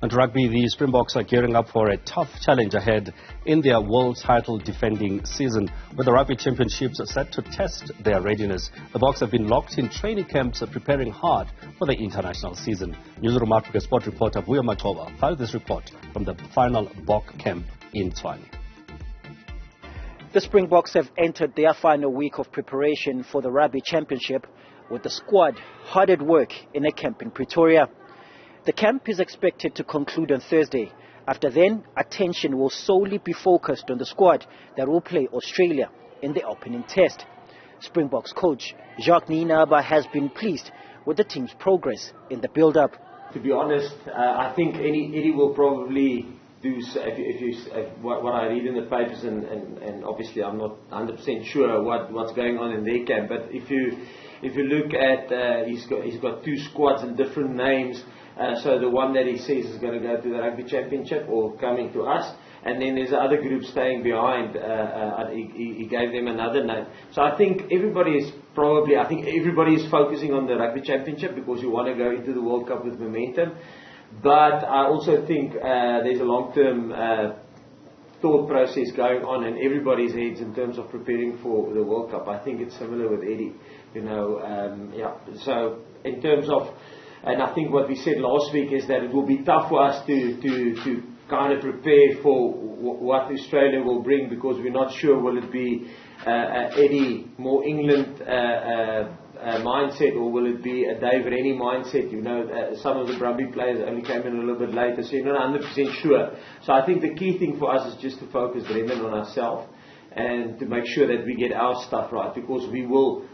And rugby, the Springboks are gearing up for a tough challenge ahead in their world title defending season. With the Rugby Championships set to test their readiness, the Boks have been locked in training camps preparing hard for the international season. Newzroom Afrika sport reporter Vuyo Macoba filed this report from the final Bok camp in Tshwane. The Springboks have entered their final week of preparation for the Rugby Championship, with the squad hard at work in a camp in Pretoria. The camp is expected to conclude on Thursday. After then, attention will solely be focused on the squad that will play Australia in the opening test. Springboks coach Jacques Ninaba has been pleased with the team's progress in the build-up. To be honest, I think Eddie will probably do what I read in the papers, and obviously I'm not 100% sure what's going on in their camp. But if you look at he's got two squads and different names. So the one that he says is going to go to the Rugby Championship or coming to us, and then there's other group staying behind. He gave them another name. So I think everybody is focusing on the Rugby Championship because you want to go into the World Cup with momentum. But I also think there's a long-term thought process going on in everybody's heads in terms of preparing for the World Cup. I think it's similar with Eddie, So in terms of, and I think what we said last week is that it will be tough for us to kind of prepare for what Australia will bring, because we're not sure will it be Eddie more England mindset, or will it be a Dave Rennie mindset. Some of the rugby players only came in a little bit later, so you're not 100% sure. So I think the key thing for us is just to focus Brendan on ourselves and to make sure that we get our stuff right, because we will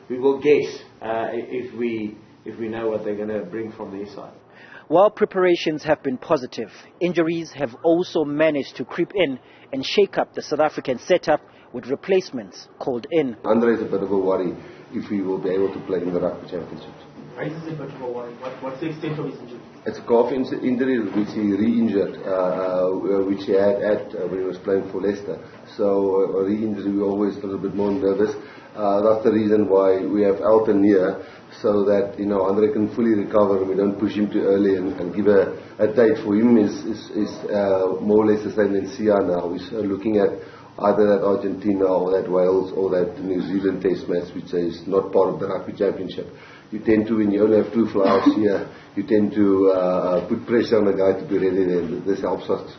guess if we know what they're going to bring from their side. While preparations have been positive, injuries have also managed to creep in and shake up the South African setup, with replacements called in. Andre is a bit of a worry if he will be able to play in the Rugby Championship. Why is this a bit of a worry? What's the extent of his injury? It's a calf injury which he re-injured, which he had when he was playing for Leicester. So a re-injury, we're always a little bit more nervous. That's the reason why we have Elton here, so that Andre can fully recover and we don't push him too early, and give a date for him is more or less the same than Sia now. We're looking at either that Argentina or that Wales or that New Zealand test match, which is not part of the Rugby Championship. You tend to, when you only have two flyouts here, you tend to put pressure on the guy to be ready then. This helps us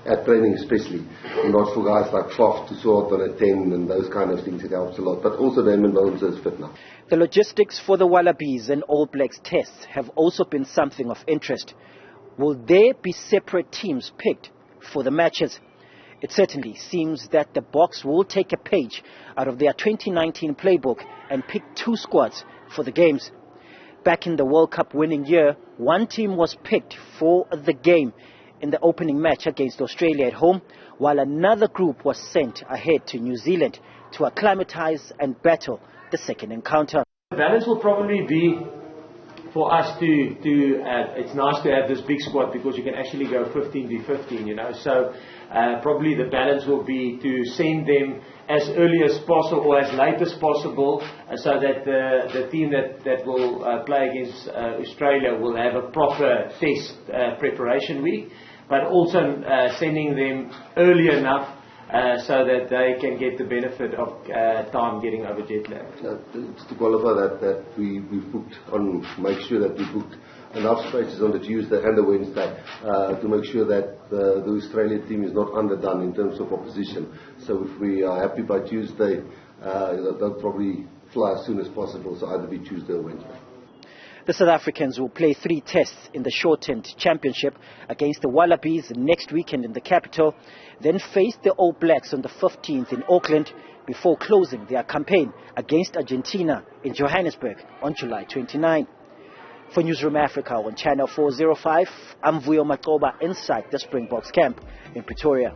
at training especially, not for guys like Faf to sort on a 10 and those kind of things. It helps a lot. But also Damon Bones is fit now. The logistics for the Wallabies and All Blacks tests have also been something of interest. Will there be separate teams picked for the matches? It certainly seems that the Boks will take a page out of their 2019 playbook and pick two squads for the games. Back in the World Cup winning year, one team was picked for the game in the opening match against Australia at home, while another group was sent ahead to New Zealand to acclimatize and battle the second encounter. The balance will probably be for us it's nice to have this big squad, because you can actually go 15v15, So probably the balance will be to send them as early as possible or as late as possible, so that the team that will play against Australia will have a proper test preparation week, but also sending them early enough so that they can get the benefit of time getting over jet lag. Just to qualify that we've booked on, make sure that we booked enough spaces on the Tuesday and the Wednesday to make sure that the Australian team is not underdone in terms of opposition. So if we are happy by Tuesday, they'll probably fly as soon as possible, so either be Tuesday or Wednesday. The South Africans will play 3 tests in the shortened championship against the Wallabies next weekend in the capital, then face the All Blacks on the 15th in Auckland, before closing their campaign against Argentina in Johannesburg on July 29. For Newzroom Afrika on Channel 405, I'm Vuyo Macoba inside the Springboks camp in Pretoria.